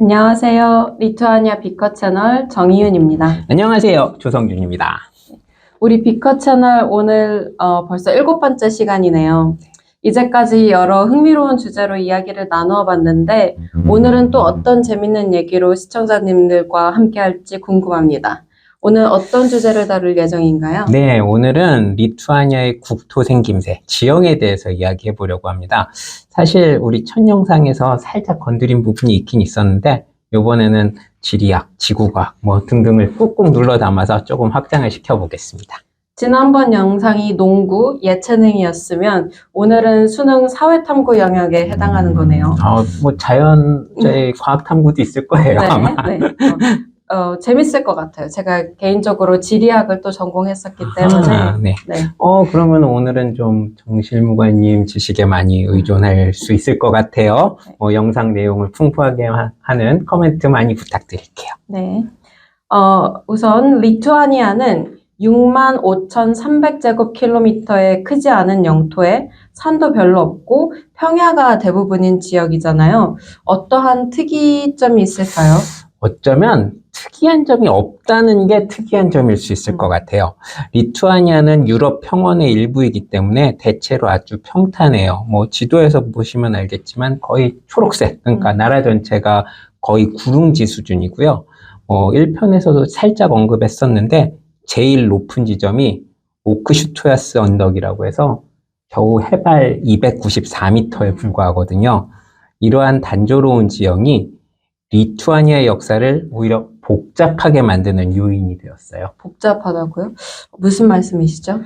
안녕하세요. 리투아니아 비커 채널 정희윤입니다. 안녕하세요. 조성준입니다. 우리 비커 채널 오늘 벌써 7번째 시간이네요. 이제까지 여러 흥미로운 주제로 이야기를 나누어 봤는데 오늘은 또 어떤 재밌는 얘기로 시청자님들과 함께 할지 궁금합니다. 오늘 어떤 주제를 다룰 예정인가요? 네, 오늘은 리투아니아의 국토 생김새, 지형에 대해서 이야기해 보려고 합니다. 사실 우리 첫 영상에서 살짝 건드린 부분이 있긴 있었는데 이번에는 지리학, 지구과학 등등을 꾹꾹 눌러 담아서 조금 확장을 시켜보겠습니다. 지난번 영상이 농구, 예체능이었으면 오늘은 수능 사회탐구 영역에 해당하는 거네요. 자연의 과학탐구도 있을 거예요, 네, 아마. 네. 재밌을 것 같아요. 제가 개인적으로 지리학을 또 전공했었기 때문에. 네. 네. 그러면 오늘은 좀 정실무관님 지식에 많이 의존할 수 있을 것 같아요. 영상 내용을 풍부하게 하는 코멘트 많이 부탁드릴게요. 네. 우선 리투아니아는 65,300제곱킬로미터의 크지 않은 영토에 산도 별로 없고 평야가 대부분인 지역이잖아요. 어떠한 특이점이 있을까요? 어쩌면 특이한 점이 없다는 게 특이한 점일 수 있을 것 같아요. 리투아니아는 유럽 평원의 일부이기 때문에 대체로 아주 평탄해요. 지도에서 보시면 알겠지만 거의 초록색, 그러니까 나라 전체가 거의 구릉지 수준이고요. 1편에서도 살짝 언급했었는데 제일 높은 지점이 오크슈투야스 언덕이라고 해서 겨우 해발 294m에 불과하거든요. 이러한 단조로운 지형이 리투아니아의 역사를 오히려 복잡하게 만드는 요인이 되었어요. 복잡하다고요? 무슨 말씀이시죠?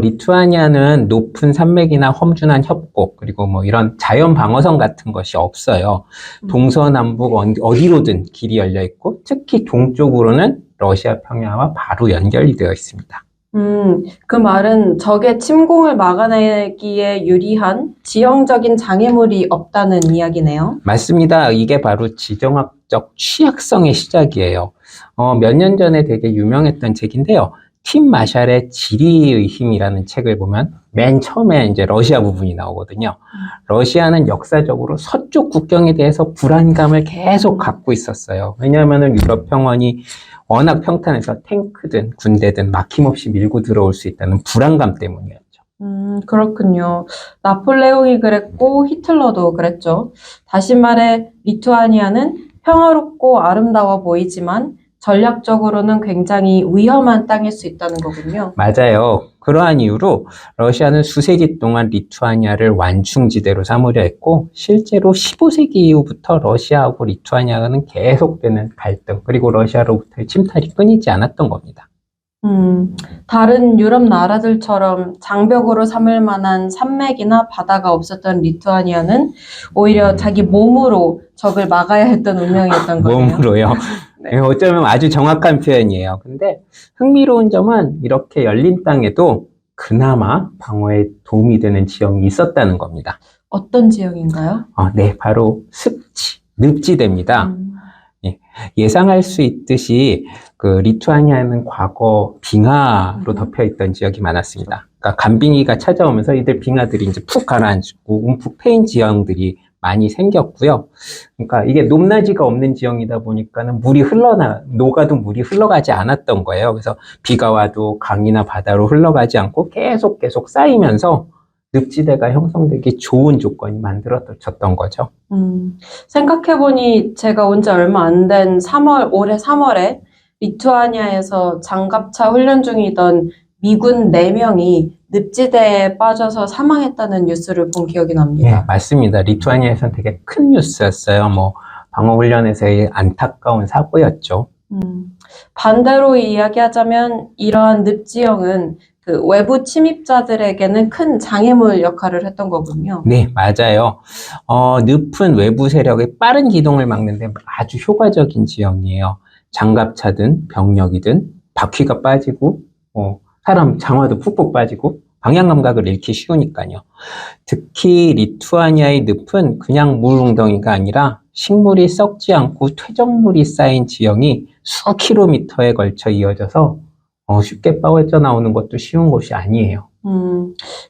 리투아니아는 높은 산맥이나 험준한 협곡, 그리고 이런 자연 방어선 같은 것이 없어요. 동서남북 어디로든 길이 열려 있고, 특히 동쪽으로는 러시아 평야와 바로 연결이 되어 있습니다. 그 말은 적의 침공을 막아내기에 유리한 지형적인 장애물이 없다는 이야기네요. 맞습니다. 이게 바로 지정학적 취약성의 시작이에요. 몇 년 전에 되게 유명했던 책인데요. 팀 마샬의 지리의 힘이라는 책을 보면 맨 처음에 이제 러시아 부분이 나오거든요. 러시아는 역사적으로 서쪽 국경에 대해서 불안감을 계속 갖고 있었어요. 왜냐하면 유럽 평원이 워낙 평탄해서 탱크든 군대든 막힘없이 밀고 들어올 수 있다는 불안감 때문이었죠. 그렇군요. 나폴레옹이 그랬고 히틀러도 그랬죠. 다시 말해 리투아니아는 평화롭고 아름다워 보이지만 전략적으로는 굉장히 위험한 땅일 수 있다는 거군요. 맞아요. 그러한 이유로 러시아는 수세기 동안 리투아니아를 완충지대로 삼으려 했고 실제로 15세기 이후부터 러시아하고 리투아니아는 계속되는 갈등 그리고 러시아로부터의 침탈이 끊이지 않았던 겁니다. 다른 유럽 나라들처럼 장벽으로 삼을 만한 산맥이나 바다가 없었던 리투아니아는 오히려 자기 몸으로 적을 막아야 했던 운명이었던 거네요. 몸으로요. 네. 어쩌면 아주 정확한 표현이에요. 근데 흥미로운 점은 이렇게 열린 땅에도 그나마 방어에 도움이 되는 지형이 있었다는 겁니다. 어떤 지형인가요? 네, 바로 습지, 늪지대입니다. 예상할 수 있듯이 리투아니아는 과거 빙하로 덮여있던 지역이 많았습니다. 그러니까 간빙이가 찾아오면서 이들 빙하들이 이제 푹 가라앉고 움푹 패인 지형들이 많이 생겼고요. 그러니까 이게 높낮이가 없는 지형이다 보니까는 녹아도 물이 흘러가지 않았던 거예요. 그래서 비가 와도 강이나 바다로 흘러가지 않고 계속 쌓이면서 늪지대가 형성되기 좋은 조건이 만들어졌던 거죠. 생각해보니 제가 온 지 얼마 안 된 올해 3월에 리투아니아에서 장갑차 훈련 중이던 미군 4명이 늪지대에 빠져서 사망했다는 뉴스를 본 기억이 납니다. 네, 맞습니다. 리투아니아에서는 되게 큰 뉴스였어요. 방어훈련에서의 안타까운 사고였죠. 반대로 이야기하자면 이러한 늪지형은 그 외부 침입자들에게는 큰 장애물 역할을 했던 거군요. 네, 맞아요. 늪은 외부 세력의 빠른 기동을 막는 데 아주 효과적인 지형이에요. 장갑차든 병력이든 바퀴가 빠지고 사람 장화도 푹푹 빠지고 방향 감각을 잃기 쉬우니까요. 특히 리투아니아의 늪은 그냥 물 웅덩이가 아니라 식물이 썩지 않고 퇴적물이 쌓인 지형이 수 킬로미터에 걸쳐 이어져서 쉽게 빠져나오는 것도 쉬운 곳이 아니에요.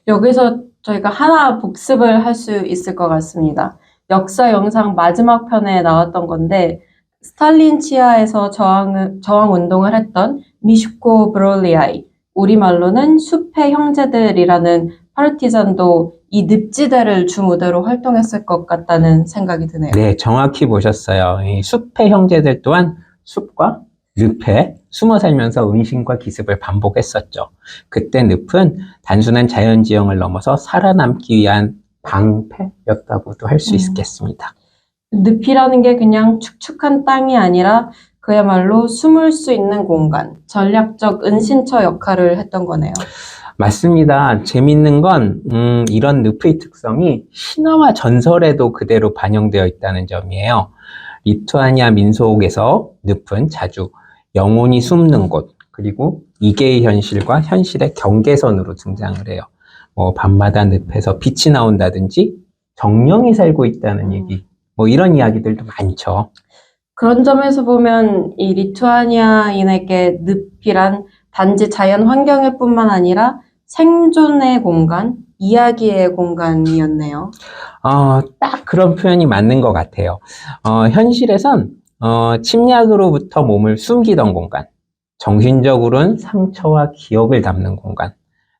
여기서 저희가 하나 복습을 할 수 있을 것 같습니다. 역사 영상 마지막 편에 나왔던 건데 스탈린 치하에서 저항 운동을 했던 미슈코 브롤리아이, 우리말로는 숲의 형제들이라는 파르티잔도 이 늪지대를 주무대로 활동했을 것 같다는 생각이 드네요. 네, 정확히 보셨어요. 이 숲의 형제들 또한 숲과 늪에 숨어 살면서 은신과 기습을 반복했었죠. 그때 늪은 단순한 자연지형을 넘어서 살아남기 위한 방패였다고도 할 수 있겠습니다. 늪이라는 게 그냥 축축한 땅이 아니라 그야말로 숨을 수 있는 공간, 전략적 은신처 역할을 했던 거네요. 맞습니다. 재밌는 건 이런 늪의 특성이 신화와 전설에도 그대로 반영되어 있다는 점이에요. 리투아니아 민속에서 늪은 자주 영혼이 숨는 곳, 그리고 이계의 현실과 현실의 경계선으로 등장을 해요. 밤마다 늪에서 빛이 나온다든지 정령이 살고 있다는 얘기, 이런 이야기들도 많죠. 그런 점에서 보면 이 리투아니아인에게 늪이란 단지 자연 환경일 뿐만 아니라 생존의 공간, 이야기의 공간이었네요. 딱 그런 표현이 맞는 것 같아요. 현실에선 침략으로부터 몸을 숨기던 공간, 정신적으로는 상처와 기억을 담는 공간.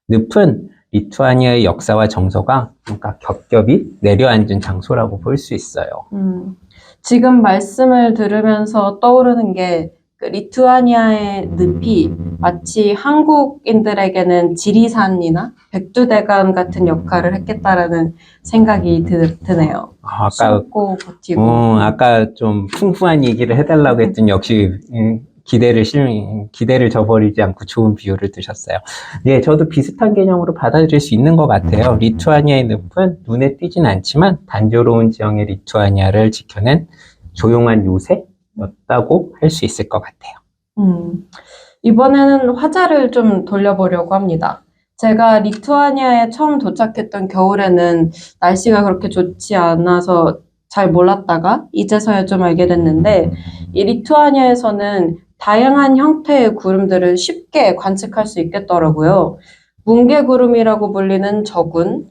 늪은 리투아니아의 역사와 정서가 뭔가 겹겹이 내려앉은 장소라고 볼 수 있어요. 지금 말씀을 들으면서 떠오르는 게 그 리투아니아의 늪이 마치 한국인들에게는 지리산이나 백두대간 같은 역할을 했겠다라는 생각이 드네요. 숨고 버티고. 아까 좀 풍부한 얘기를 해달라고 했더니 역시 기대를 저버리지 않고 좋은 비유를 드셨어요. 네, 저도 비슷한 개념으로 받아들일 수 있는 것 같아요. 리투아니아의 늪은 눈에 띄진 않지만 단조로운 지형의 리투아니아를 지켜낸 조용한 요새였다고 할 수 있을 것 같아요. 이번에는 화자를 좀 돌려보려고 합니다. 제가 리투아니아에 처음 도착했던 겨울에는 날씨가 그렇게 좋지 않아서 잘 몰랐다가 이제서야 좀 알게 됐는데 이 리투아니아에서는 다양한 형태의 구름들을 쉽게 관측할 수 있겠더라고요. 뭉게구름이라고 불리는 저군,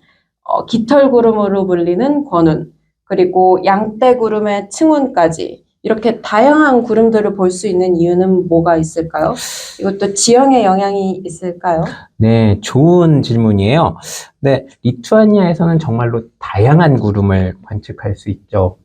깃털구름으로 불리는 권운, 그리고 양떼구름의 층운까지 이렇게 다양한 구름들을 볼 수 있는 이유는 뭐가 있을까요? 이것도 지형의 영향이 있을까요? 네, 좋은 질문이에요. 네, 리투아니아에서는 정말로 다양한 구름을 관측할 수 있죠.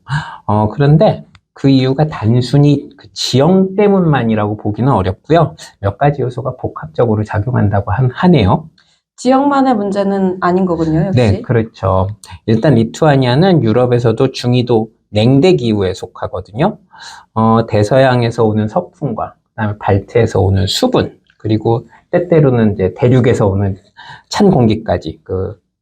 그런데 그 이유가 단순히 그 지형 때문만이라고 보기는 어렵고요. 몇 가지 요소가 복합적으로 작용한다고 하네요. 지역만의 문제는 아닌 거군요, 역시. 네, 그렇죠. 일단 리투아니아는 유럽에서도 중위도 냉대 기후에 속하거든요. 대서양에서 오는 석풍과 그다음에 발트에서 오는 수분, 그리고 때때로는 이제 대륙에서 오는 찬 공기까지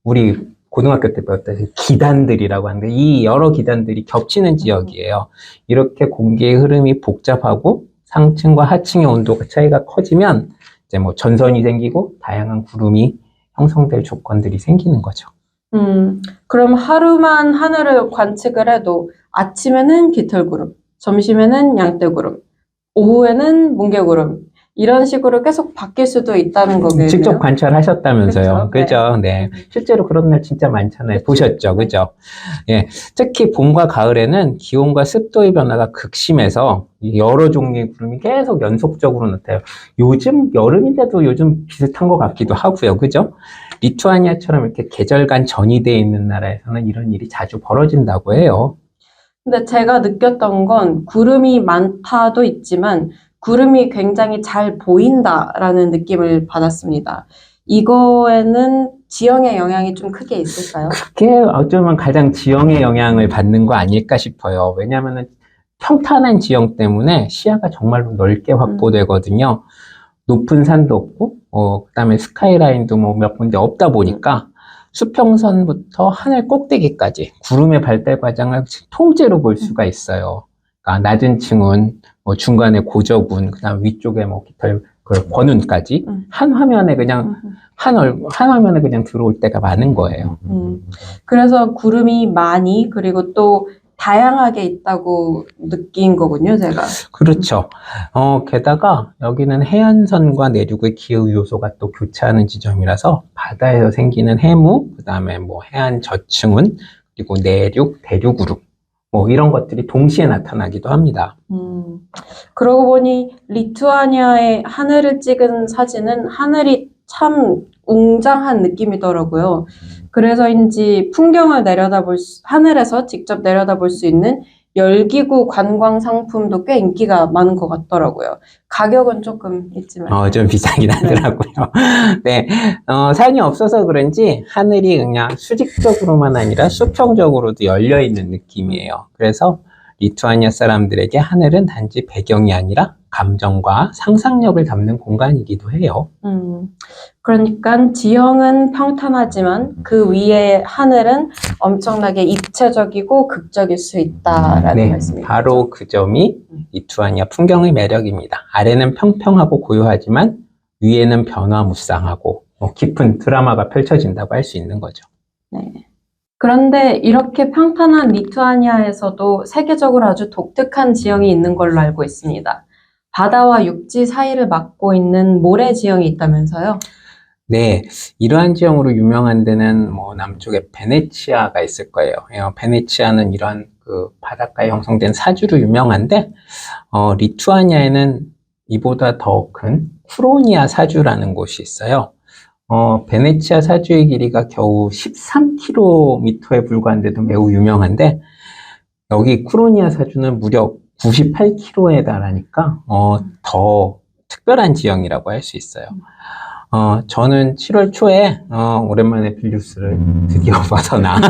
우리 고등학교 때 배웠던 기단들이라고 하는데 이 여러 기단들이 겹치는 지역이에요. 이렇게 공기의 흐름이 복잡하고 상층과 하층의 온도가 차이가 커지면 이제 전선이 생기고 다양한 구름이 형성될 조건들이 생기는 거죠. 그럼 하루만 하늘을 관측을 해도 아침에는 깃털구름, 점심에는 양떼구름, 오후에는 뭉게구름 이런 식으로 계속 바뀔 수도 있다는 거겠네요. 직접 관찰하셨다면서요. 그죠? 네. 실제로 그런 날 진짜 많잖아요. 보셨죠? 그죠? 예. 특히 봄과 가을에는 기온과 습도의 변화가 극심해서 여러 종류의 구름이 계속 연속적으로 나타나요. 요즘 여름인데도 요즘 비슷한 것 같기도 하고요. 그죠? 리투아니아처럼 이렇게 계절간 전이되어 있는 나라에서는 이런 일이 자주 벌어진다고 해요. 근데 제가 느꼈던 건 구름이 많다도 있지만 구름이 굉장히 잘 보인다라는 느낌을 받았습니다. 이거에는 지형의 영향이 좀 크게 있을까요? 그게 어쩌면 가장 지형의 영향을 받는 거 아닐까 싶어요. 왜냐하면 평탄한 지형 때문에 시야가 정말로 넓게 확보되거든요. 높은 산도 없고, 그다음에 스카이라인도 몇 군데 없다 보니까 수평선부터 하늘 꼭대기까지 구름의 발달 과정을 통째로 볼 수가 있어요. 그러니까 낮은 층은 중간에 고저군, 그다음 위쪽에 깃털 권운까지 한 화면에 그냥 한 화면에 그냥 들어올 때가 많은 거예요. 그래서 구름이 많이 그리고 또 다양하게 있다고 느낀 거군요, 제가. 그렇죠. 게다가 여기는 해안선과 내륙의 기후 요소가 또 교차하는 지점이라서 바다에서 생기는 해무, 그 다음에 해안 저층운, 그 그리고 내륙, 대륙으로 뭐 이런 것들이 동시에 나타나기도 합니다. 그러고 보니 리투아니아의 하늘을 찍은 사진은 하늘이 참 웅장한 느낌이더라고요. 그래서인지 풍경을 하늘에서 직접 내려다볼 수 있는 열기구 관광 상품도 꽤 인기가 많은 것 같더라고요. 가격은 조금 있지만. 좀 비싸긴 하더라고요. 네, 산이 없어서 그런지 하늘이 그냥 수직적으로만 아니라 수평적으로도 열려 있는 느낌이에요. 그래서 리투아니아 사람들에게 하늘은 단지 배경이 아니라 감정과 상상력을 담는 공간이기도 해요. 그러니까 지형은 평탄하지만 그 위에 하늘은 엄청나게 입체적이고 극적일 수 있다라는 네, 말씀이죠. 바로 그 점이 리투아니아 풍경의 매력입니다. 아래는 평평하고 고요하지만 위에는 변화무쌍하고 깊은 드라마가 펼쳐진다고 할 수 있는 거죠. 네. 그런데 이렇게 평탄한 리투아니아에서도 세계적으로 아주 독특한 지형이 있는 걸로 알고 있습니다. 바다와 육지 사이를 막고 있는 모래 지형이 있다면서요? 네, 이러한 지형으로 유명한 데는 남쪽에 베네치아가 있을 거예요. 베네치아는 이러한 그 바닷가에 형성된 사주로 유명한데, 리투아니아에는 이보다 더 큰 쿠로니아 사주라는 곳이 있어요. 베네치아 사주의 길이가 겨우 13km에 불과한데도 매우 유명한데, 여기 쿠로니아 사주는 무려 98km에 달하니까, 더 특별한 지형이라고 할 수 있어요. 저는 7월 초에, 오랜만에 빌뉴스를 드디어 벗어나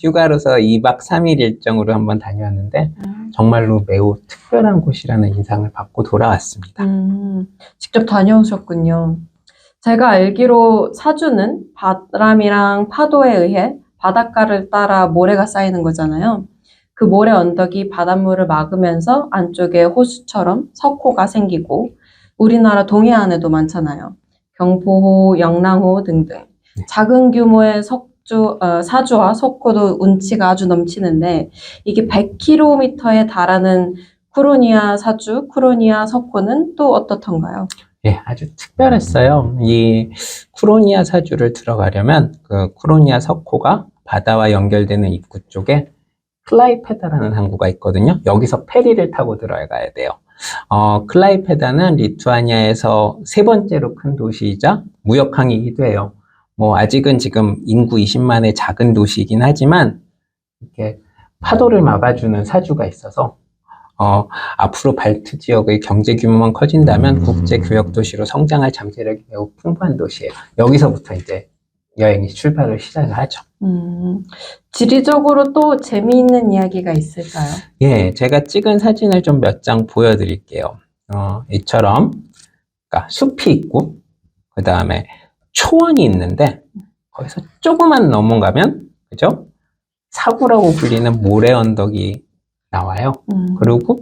휴가로서 2박 3일 일정으로 한번 다녀왔는데, 정말로 매우 특별한 곳이라는 인상을 받고 돌아왔습니다. 직접 다녀오셨군요. 제가 알기로 사주는 바람이랑 파도에 의해 바닷가를 따라 모래가 쌓이는 거잖아요. 그 모래 언덕이 바닷물을 막으면서 안쪽에 호수처럼 석호가 생기고 우리나라 동해안에도 많잖아요. 경포호, 영랑호 등등. 작은 규모의 사주와 석호도 운치가 아주 넘치는데 이게 100km에 달하는 쿠로니아 사주, 쿠로니아 석호는 또 어떻던가요? 예, 아주 특별했어요. 이 쿠로니아 사주를 들어가려면 그 쿠로니아 석호가 바다와 연결되는 입구 쪽에 클라이페다라는 항구가 있거든요. 여기서 페리를 타고 들어가야 돼요. 클라이페다는 리투아니아에서 세 번째로 큰 도시이자 무역항이기도 해요. 아직은 지금 인구 20만의 작은 도시이긴 하지만 이렇게 파도를 막아주는 사주가 있어서 앞으로 발트 지역의 경제 규모만 커진다면 국제 교역 도시로 성장할 잠재력이 매우 풍부한 도시예요. 여기서부터 이제 여행이 출발을 시작을 하죠. 지리적으로 또 재미있는 이야기가 있을까요? 예, 제가 찍은 사진을 좀 몇 장 보여드릴게요. 이처럼 그러니까 숲이 있고 그 다음에 초원이 있는데 거기서 조금만 넘어가면 그죠? 사구라고 불리는 모래 언덕이 나와요. 그리고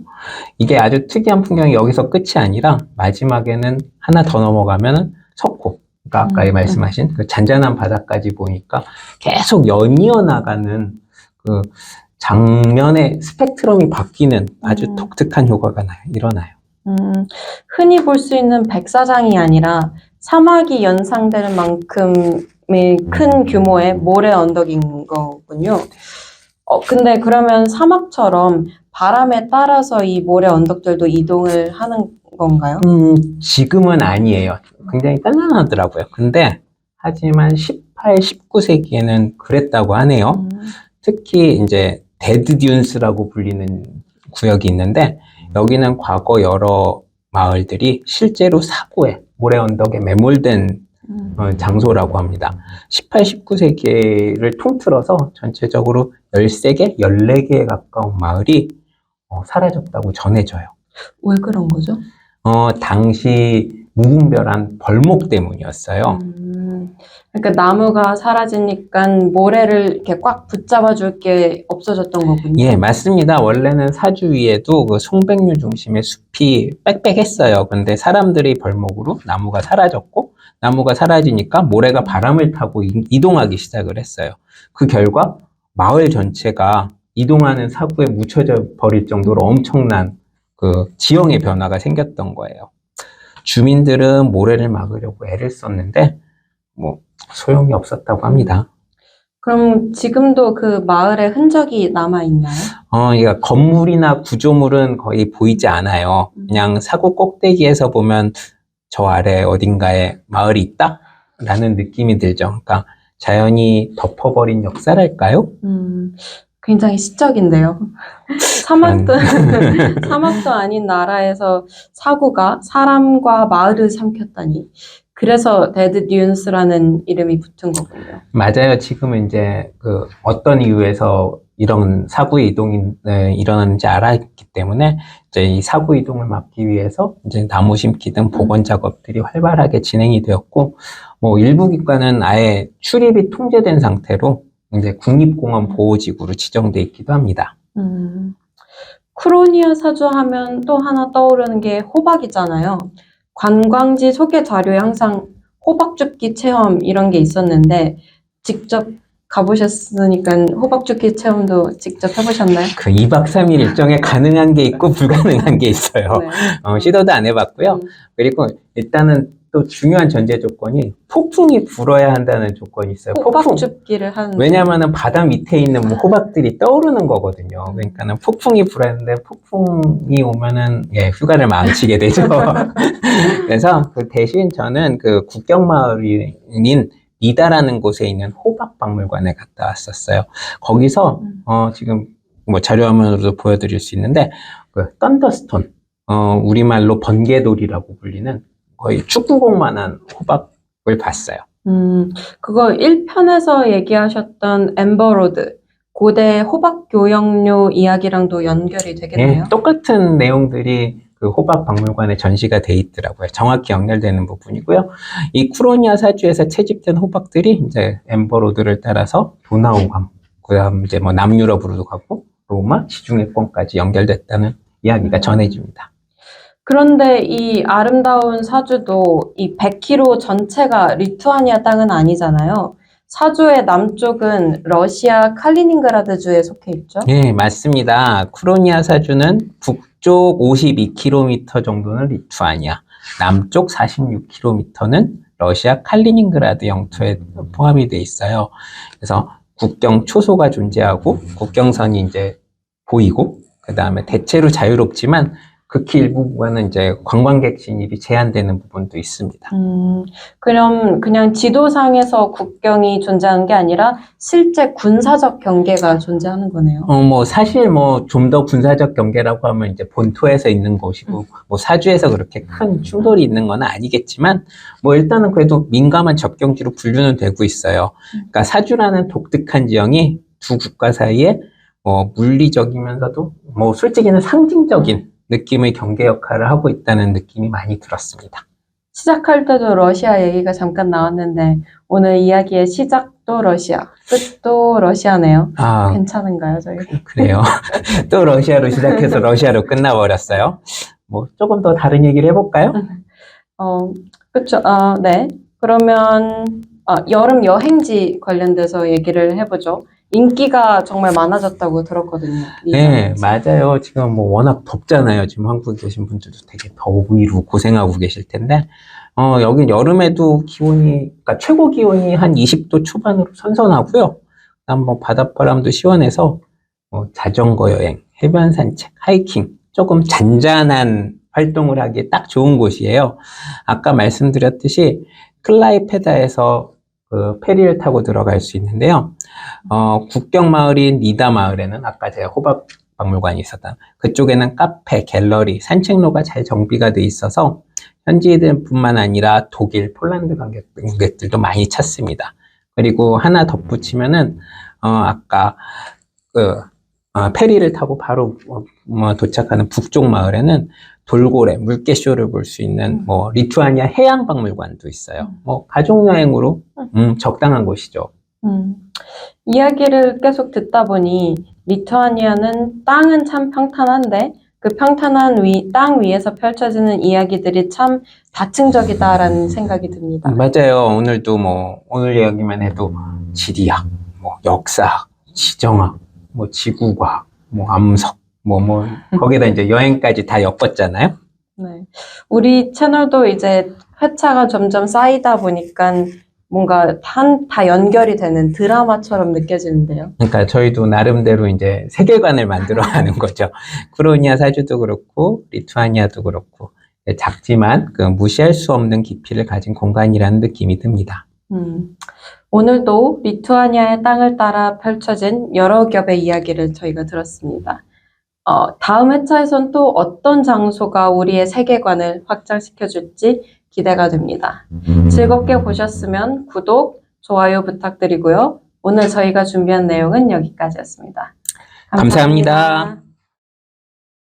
이게 아주 특이한 풍경이 여기서 끝이 아니라 마지막에는 하나 더 넘어가면 석호, 그러니까 아까 말씀하신 그 잔잔한 바다까지 보니까 계속 연이어 나가는 그 장면의 스펙트럼이 바뀌는 아주 독특한 효과가 일어나요. 흔히 볼 수 있는 백사장이 아니라 사막이 연상되는 만큼의 큰 규모의 모래 언덕인 거군요. 근데 그러면 사막처럼 바람에 따라서 이 모래 언덕들도 이동을 하는 건가요? 지금은 아니에요. 굉장히 단단하더라고요. 근데 하지만 18, 19세기에는 그랬다고 하네요. 특히 이제 데드 듀운스라고 불리는 구역이 있는데 여기는 과거 여러 마을들이 실제로 사고에 모래 언덕에 매몰된 장소라고 합니다. 18, 19세기를 통틀어서 전체적으로 13개, 14개에 가까운 마을이 사라졌다고 전해져요. 왜 그런 거죠? 당시 무분별한 벌목 때문이었어요. 그러니까 나무가 사라지니까 모래를 이렇게 꽉 붙잡아 줄 게 없어졌던 거군요. 예, 맞습니다. 원래는 사주 위에도 그 송백류 중심의 숲이 빽빽했어요. 근데 사람들이 벌목으로 나무가 사라졌고, 나무가 사라지니까 모래가 바람을 타고 이동하기 시작을 했어요. 그 결과 마을 전체가 이동하는 사고에 묻혀져 버릴 정도로 엄청난 그 지형의 변화가 생겼던 거예요. 주민들은 모래를 막으려고 애를 썼는데, 소용이 없었다고 합니다. 그럼 지금도 그 마을에 흔적이 남아있나요? 그러니까 건물이나 구조물은 거의 보이지 않아요. 그냥 사고 꼭대기에서 보면 저 아래 어딘가에 마을이 있다라는 느낌이 들죠. 그러니까 자연이 덮어버린 역사랄까요? 굉장히 시적인데요. 그런, 사막도 아닌 나라에서 사고가 사람과 마을을 삼켰다니. 그래서 데드 듀운스라는 이름이 붙은 거군요. 맞아요. 지금은 이제 그 어떤 이유에서 이런 사고 이동이 일어나는지 알았기 때문에 이제 이 사고 이동을 막기 위해서 이제 나무 심기 등 복원 작업들이 활발하게 진행이 되었고, 뭐 일부 기관은 아예 출입이 통제된 상태로 이제 국립공원 보호지구로 지정돼 있기도 합니다. 크로니아 사주 하면 또 하나 떠오르는 게 호박이잖아요. 관광지 소개 자료에 항상 호박 줍기 체험 이런 게 있었는데 직접 가보셨으니까 호박 줍기 체험도 직접 해보셨나요? 그 2박 3일 일정에 가능한 게 있고 불가능한 게 있어요. 네. 시도도 안 해봤고요. 그리고 일단은 또 중요한 전제 조건이 폭풍이 불어야 한다는 조건이 있어요. 호박 줍기를 하는. 왜냐하면 바다 밑에 있는 뭐 호박들이 떠오르는 거거든요. 그러니까는 폭풍이 불어야 하는데 폭풍이 오면은 휴가를 망치게 되죠. 그래서 그 대신 저는 그 국경마을인 니다라는 곳에 있는 호박박물관에 갔다 왔었어요. 거기서 지금 뭐 자료화면으로도 보여드릴 수 있는데 그 썬더스톤, 우리말로 번개돌이라고 불리는 거의 축구공만한 호박을 봤어요. 그거 1편에서 얘기하셨던 엠버로드, 고대 호박 교역료 이야기랑도 연결이 되겠네요. 똑같은 내용들이 그 호박 박물관에 전시가 돼 있더라고요. 정확히 연결되는 부분이고요. 이 쿠로니아 사주에서 채집된 호박들이 이제 엠버로드를 따라서 도나우강, 그다음 이제 뭐 남유럽으로도 가고 로마, 지중해권까지 연결됐다는 이야기가 전해집니다. 그런데 이 아름다운 사주도 이 100km 전체가 리투아니아 땅은 아니잖아요. 사주의 남쪽은 러시아 칼리닝그라드 주에 속해 있죠. 네, 맞습니다. 쿠로니아 사주는 북쪽 52km 정도는 리투아니아, 남쪽 46km는 러시아 칼리닝그라드 영토에 포함이 돼 있어요. 그래서 국경 초소가 존재하고 국경선이 이제 보이고 그 다음에 대체로 자유롭지만 극히 일부 구간은 이제 관광객 진입이 제한되는 부분도 있습니다. 그럼 그냥 지도상에서 국경이 존재하는 게 아니라 실제 군사적 경계가 존재하는 거네요. 뭐 사실 뭐 좀 더 군사적 경계라고 하면 이제 본토에서 있는 곳이고 뭐 사주에서 그렇게 큰 충돌이 있는 건 아니겠지만 뭐 일단은 그래도 민감한 접경지로 분류는 되고 있어요. 그러니까 사주라는 독특한 지형이 두 국가 사이에 물리적이면서도 뭐 솔직히는 상징적인 느낌의 경계 역할을 하고 있다는 느낌이 많이 들었습니다. 시작할 때도 러시아 얘기가 잠깐 나왔는데 오늘 이야기의 시작도 러시아, 끝도 러시아네요. 괜찮은가요, 저희? 그래요. 또 러시아로 시작해서 러시아로 끝나버렸어요. 뭐 조금 더 다른 얘기를 해볼까요? 그렇죠. 네. 그러면 여름 여행지 관련돼서 얘기를 해보죠. 인기가 정말 많아졌다고 들었거든요. 네, 맞아요. 지금 뭐 워낙 덥잖아요. 지금 한국에 계신 분들도 되게 더위로 고생하고 계실 텐데, 여긴 여름에도 그러니까 최고 기온이 한 20도 초반으로 선선하고요. 그다음 뭐 바닷바람도 시원해서 자전거 여행, 해변 산책, 하이킹, 조금 잔잔한 활동을 하기에 딱 좋은 곳이에요. 아까 말씀드렸듯이 클라이페다에서 그 페리를 타고 들어갈 수 있는데요. 국경 마을인 니다 마을에는 아까 제가 호박 박물관이 있었던 그쪽에는 카페, 갤러리, 산책로가 잘 정비가 돼 있어서 현지인들뿐만 아니라 독일, 폴란드 관객들도 많이 찾습니다. 그리고 하나 덧붙이면은 아까 페리를 타고 바로 도착하는 북쪽 마을에는 돌고래, 물개쇼를 볼 수 있는 리투아니아 해양 박물관도 있어요. 가족 여행으로 적당한 곳이죠. 이야기를 계속 듣다 보니 리투아니아는 땅은 참 평탄한데 그 평탄한 땅 위에서 펼쳐지는 이야기들이 참 다층적이다라는 생각이 듭니다. 맞아요. 오늘도 오늘 이야기만 해도 지리학, 역사학, 지정학, 지구과학, 암석, 거기다 이제 여행까지 다 엮었잖아요. 네. 우리 채널도 이제 회차가 점점 쌓이다 보니까 뭔가 다 연결이 되는 드라마처럼 느껴지는데요. 그러니까 저희도 나름대로 이제 세계관을 만들어가는 거죠. 크로니아 사주도 그렇고 리투아니아도 그렇고 작지만 그 무시할 수 없는 깊이를 가진 공간이라는 느낌이 듭니다. 오늘도 리투아니아의 땅을 따라 펼쳐진 여러 겹의 이야기를 저희가 들었습니다. 다음 회차에선 또 어떤 장소가 우리의 세계관을 확장시켜줄지 기대가 됩니다. 즐겁게 보셨으면 구독, 좋아요 부탁드리고요. 오늘 저희가 준비한 내용은 여기까지였습니다. 감사합니다.